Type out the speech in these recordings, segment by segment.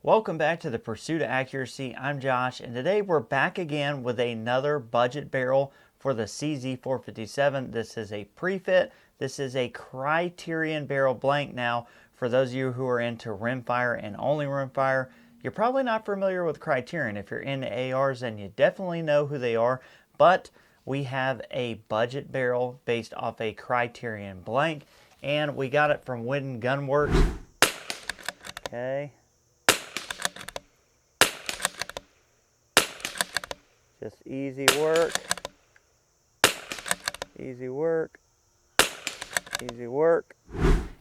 Welcome back to the Pursuit of Accuracy. I'm Josh, and today we're back again with another budget barrel for the CZ457. This is a pre-fit. This is a Criterion barrel blank. Now, for those of you who are into rimfire and only rimfire, you're probably not familiar with Criterion. If you're into ARs, then you definitely know who they are, but we have a budget barrel based off a Criterion blank, and we got it from WHIDDEN GUNWORKS. Okay. Just easy work, easy work, easy work.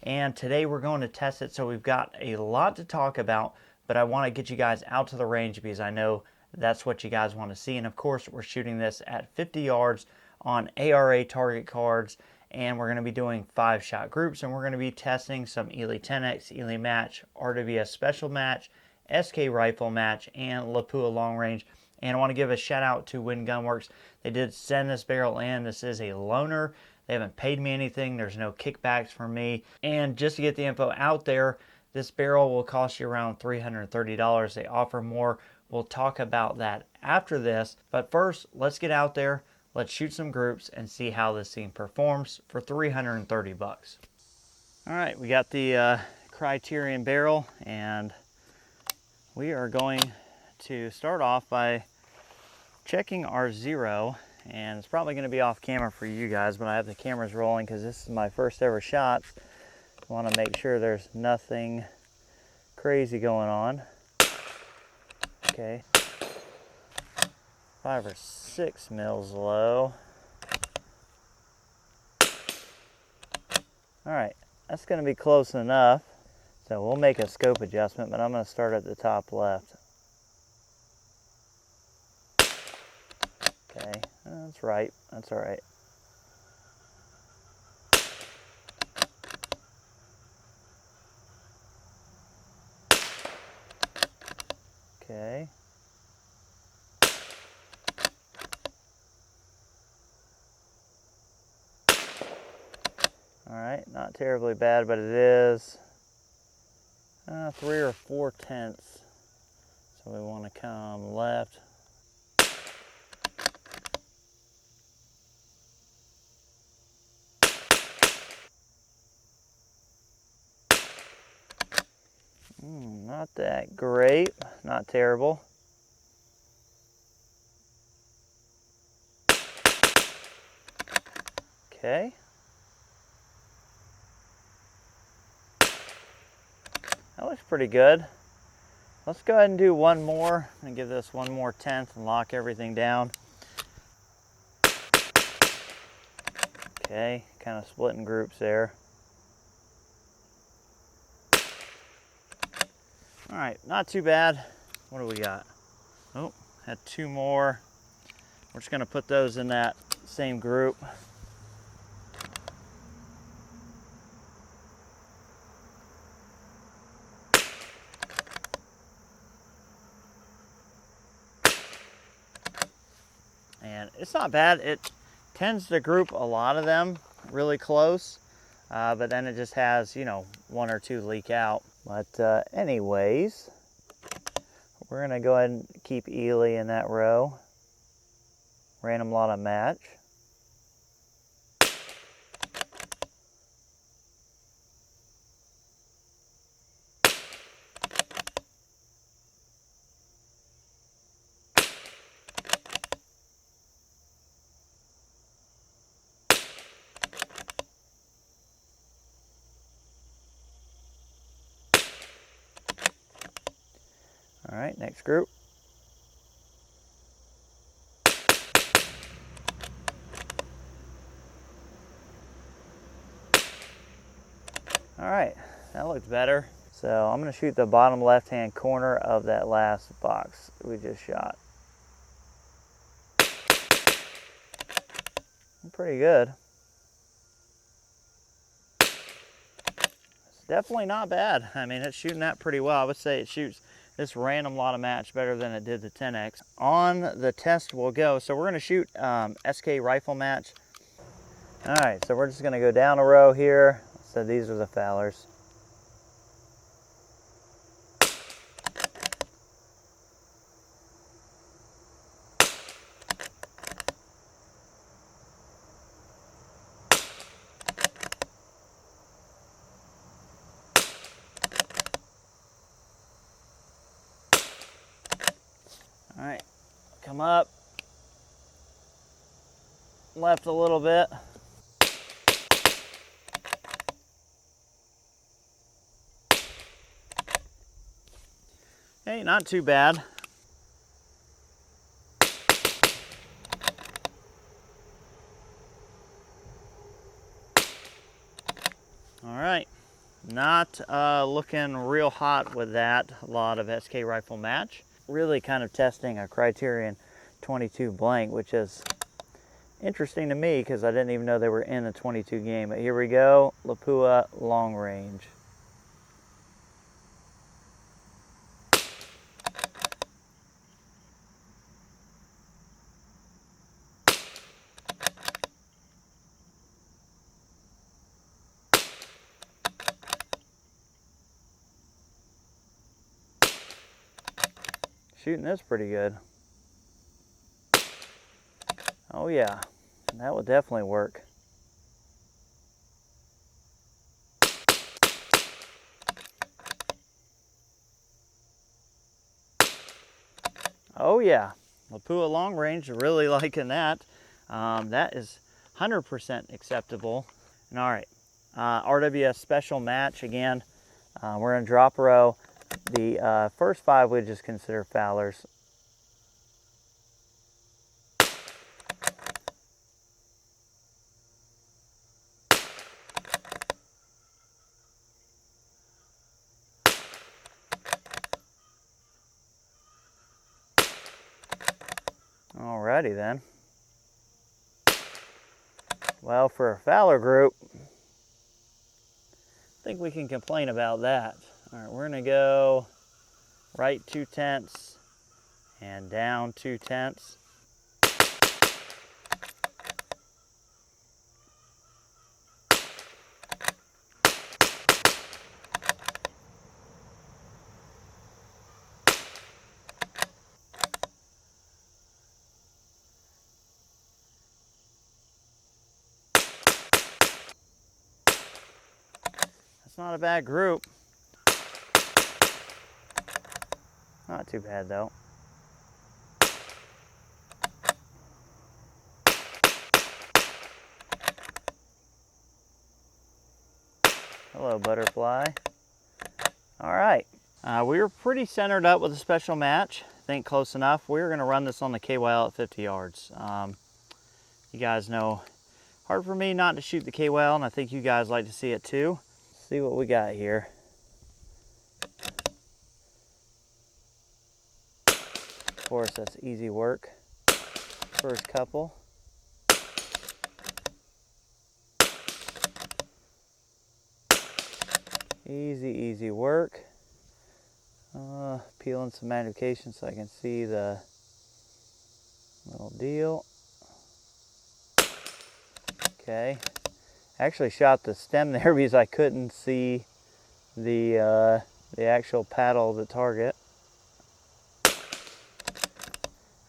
And today we're going to test it, so we've got a lot to talk about, but I want to get you guys out to the range because I know that's what you guys want to see. And of course, we're shooting this at 50 yards on ARA target cards, and we're going to be doing 5-shot groups, and we're going to be testing some Eley 10X, Eley match, RWS special match, SK rifle match, and Lapua long range. And I want to give a shout out to WHIDDEN GUNWORKS. They did send this barrel in. This is a loaner. They haven't paid me anything. There's no kickbacks from me. And just to get the info out there, this barrel will cost you around $330. They offer more. We'll talk about that after this. But first, let's get out there. Let's shoot some groups and see how this thing performs for 330 bucks. All right, we got the Criterion barrel, and we are going to start off by checking our zero, and it's probably going to be off camera for you guys, but I have the cameras rolling because this is my first ever shot. I want to make sure there's nothing crazy going on. Okay, 5 or 6 mils low. All right, that's going to be close enough, so we'll make a scope adjustment, but I'm going to start at the top left. Okay, that's right. That's all right. Okay. All right, not terribly bad, but it is 3 or 4 tenths. So we want to come left. Not that great, not terrible. Okay. That looks pretty good. Let's go ahead and do one more and give this one more tenth and lock everything down. Okay, kind of splitting groups there. All right, not too bad. What do we got? Oh, had 2 more. We're just gonna put those in that same group. And it's not bad. It tends to group a lot of them really close, but then it just has, you know, 1 or 2 leak out. But anyways, we're gonna go ahead and keep Eley in that row. Random lot of match. All right, next group. All right, that looks better. So I'm gonna shoot the bottom left-hand corner of that last box we just shot. Pretty good. It's definitely not bad. I mean, it's shooting that pretty well. I would say it shoots this random lot of match better than it did the 10X. On the test we'll go. So we're gonna shoot SK rifle match. All right, so we're just gonna go down a row here. So these are the Fowlers. All right, come up, left a little bit. Hey, not too bad. All right, not looking real hot with that. A lot of SK rifle match. Really kind of testing a Criterion 22 blank, which is interesting to me because I didn't even know they were in a 22 game. But here we go, Lapua long range. Shooting this pretty good. Oh yeah, that would definitely work. Oh yeah, Lapua long range, really liking that. That is 100% acceptable. And all right, RWS special match again. We're in drop row. The first 5 we just consider foulers. Alrighty then. Well, for a fouler group, I think we can complain about that. All right, we're gonna go right 2/10 and down 2/10. That's not a bad group. Not too bad though. Hello, butterfly. All right, we were pretty centered up with a special match. I think close enough. We're gonna run this on the KYL at 50 yards. You guys know, hard for me not to shoot the KYL, and I think you guys like to see it too. Let's see what we got here. Of course, that's easy work. First couple. Easy work. Peeling some magnification so I can see the little deal. Okay. Actually shot the stem there because I couldn't see the actual paddle of the target.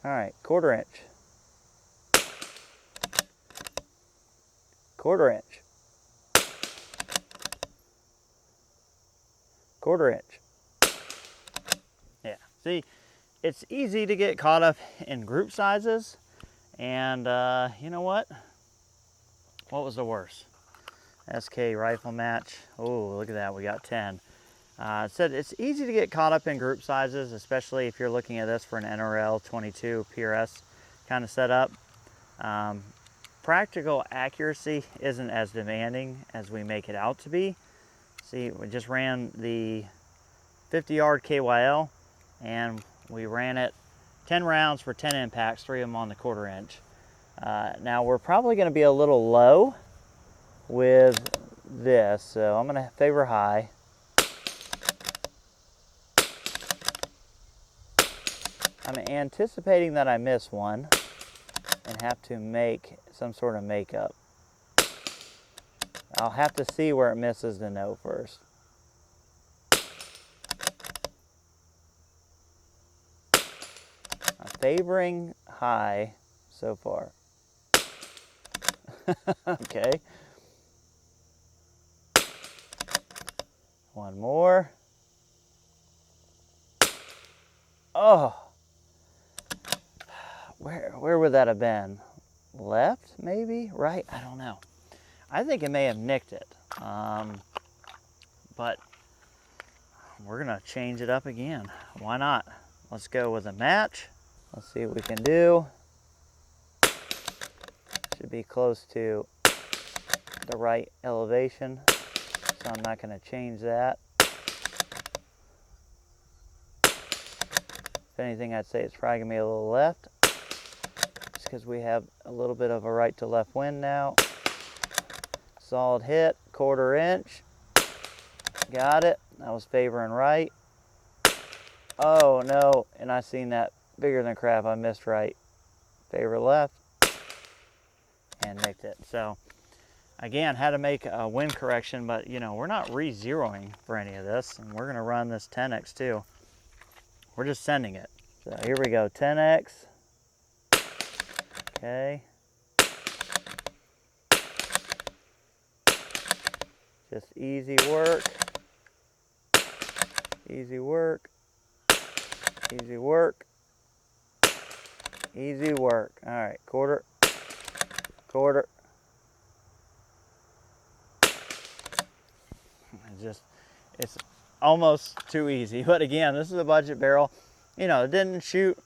All right, 1/4 inch. 1/4 inch. 1/4 inch. Yeah, see, it's easy to get caught up in group sizes, and you know what? What was the worst? SK rifle match. Oh, look at that, we got 10. It said it's easy to get caught up in group sizes, especially if you're looking at this for an NRL 22 PRS kind of setup. Practical accuracy isn't as demanding as we make it out to be. See, we just ran the 50-yard KYL, and we ran it 10 rounds for 10 impacts, 3 of them on the 1/4 inch. Now we're probably going to be a little low with this, so I'm going to favor high. I'm anticipating that I miss one and have to make some sort of makeup. I'll have to see where it misses to know first. I'm favoring high so far. Okay. One more. Oh, where would that have been? Left, maybe? Right? I don't know. I think it may have nicked it. But we're gonna change it up again. Why not? Let's go with a match. Let's see what we can do. Should be close to the right elevation, so I'm not gonna change that. If anything, I'd say it's probably gonna be a little left, just because we have a little bit of a right to left wind now. Solid hit, 1/4 inch. Got it. I was favoring right. Oh no, and I seen that bigger than crap. I missed right. Favor left and nicked it. So again, had to make a wind correction, but you know, we're not re-zeroing for any of this, and we're gonna run this 10x too. We're just sending it. So here we go, 10x. Okay. Just easy work. Easy work. Easy work. Easy work. All right, 1/4. 1/4. It's almost too easy. But again, this is a budget barrel. You know, it didn't shoot,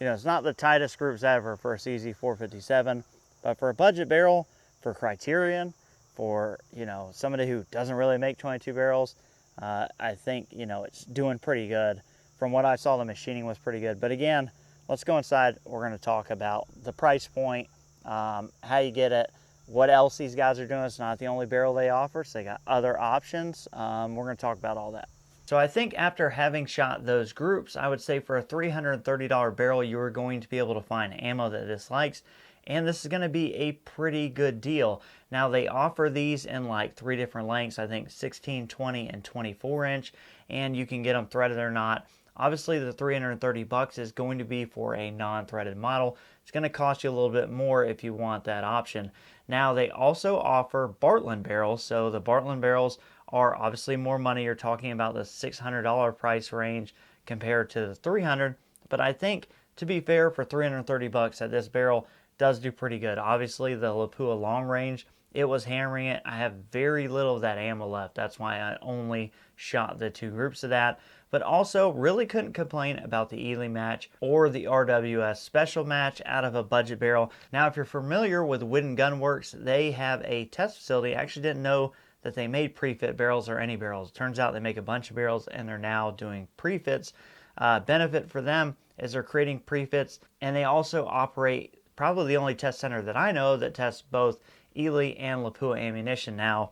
you know, it's not the tightest groups ever for a CZ 457, but for a budget barrel, for Criterion, for, you know, somebody who doesn't really make 22 barrels, I think, you know, it's doing pretty good. From what I saw, the machining was pretty good. But again, let's go inside. We're going to talk about the price point, how you get it, what else these guys are doing. It's not the only barrel they offer, so they got other options. We're going to talk about all that. So I think after having shot those groups, I would say for a $330 barrel, you are going to be able to find ammo that this likes. And this is going to be a pretty good deal. Now they offer these in like 3 different lengths, I think 16, 20, and 24 inch. And you can get them threaded or not. Obviously the $330 is going to be for a non-threaded model. It's going to cost you a little bit more if you want that option. Now they also offer Bartlein barrels. So the Bartlein barrels are obviously more money. You're talking about the $600 price range compared to the $300. But I think, to be fair, for $330 that this barrel does do pretty good. Obviously the Lapua long range, it was hammering it. I have very little of that ammo left. That's why I only shot the 2 groups of that. But also really couldn't complain about the Eley match or the RWS special match out of a budget barrel. Now if you're familiar with Whidden Gunworks, they have a test facility. I actually didn't know that they made pre-fit barrels or any barrels. It turns out they make a bunch of barrels and they're now doing pre-fits. Benefit for them is they're creating pre-fits, and they also operate probably the only test center that I know that tests both Eley and Lapua ammunition. Now,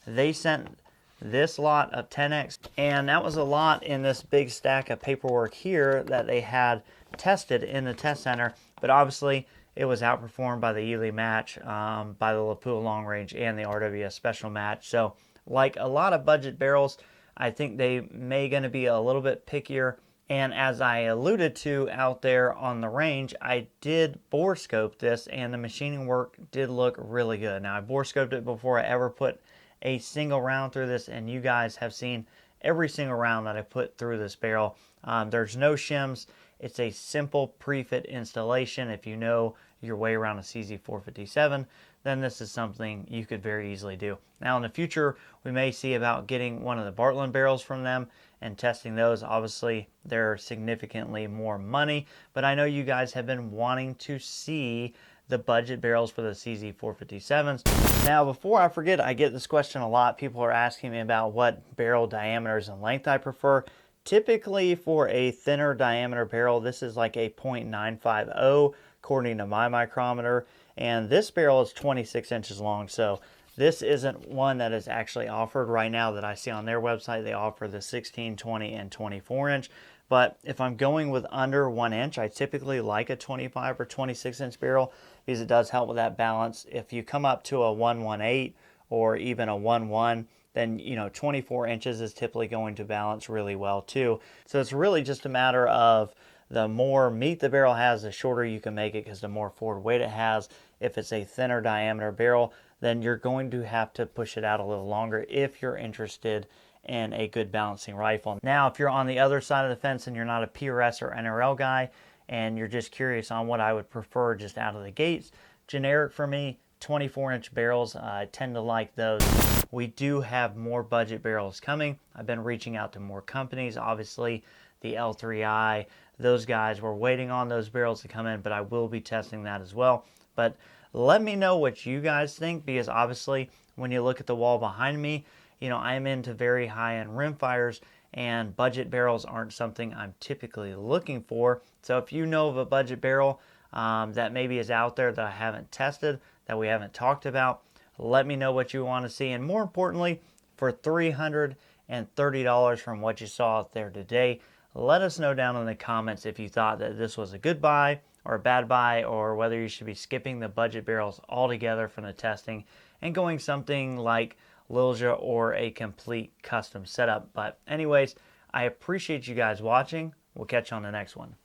they sent this lot of 10X, and that was a lot in this big stack of paperwork here that they had tested in the test center, but obviously it was outperformed by the Eley match, by the Lapua long range, and the RWS special match. So, like a lot of budget barrels, I think they may going to be a little bit pickier. And as I alluded to out there on the range, I did bore scope this, and the machining work did look really good. Now, I bore scoped it before I ever put a single round through this, and you guys have seen every single round that I put through this barrel. There's no shims. It's a simple pre-fit installation. If you know your way around a CZ 457, then this is something you could very easily do. Now in the future, we may see about getting one of the Bartlein barrels from them and testing those. Obviously, they're significantly more money, but I know you guys have been wanting to see the budget barrels for the CZ 457s. Now, before I forget, I get this question a lot. People are asking me about what barrel diameters and length I prefer. Typically, for a thinner diameter barrel, this is like a .950 according to my micrometer, and this barrel is 26 inches long. So this isn't one that is actually offered right now that I see on their website. They offer the 16, 20, and 24 inch. But if I'm going with under 1 inch, I typically like a 25 or 26 inch barrel because it does help with that balance. If you come up to a 118 or even a 11, then, you know, 24 inches is typically going to balance really well too. So it's really just a matter of the more meat the barrel has, the shorter you can make it because the more forward weight it has. If it's a thinner diameter barrel, then you're going to have to push it out a little longer if you're interested in a good balancing rifle. Now, if you're on the other side of the fence and you're not a PRS or NRL guy, and you're just curious on what I would prefer just out of the gates, generic for me, 24-inch barrels. I tend to like those. We do have more budget barrels coming. I've been reaching out to more companies. Obviously, the L3i, those guys, we're waiting on those barrels to come in, but I will be testing that as well. But let me know what you guys think, because obviously when you look at the wall behind me, you know, I'm into very high-end rimfires, and budget barrels aren't something I'm typically looking for. So if you know of a budget barrel that maybe is out there that I haven't tested, that we haven't talked about, let me know what you want to see. And more importantly, for $330 from what you saw out there today, let us know down in the comments if you thought that this was a good buy or a bad buy, or whether you should be skipping the budget barrels altogether from the testing and going something like Lilja or a complete custom setup. But anyways, I appreciate you guys watching. We'll catch you on the next one.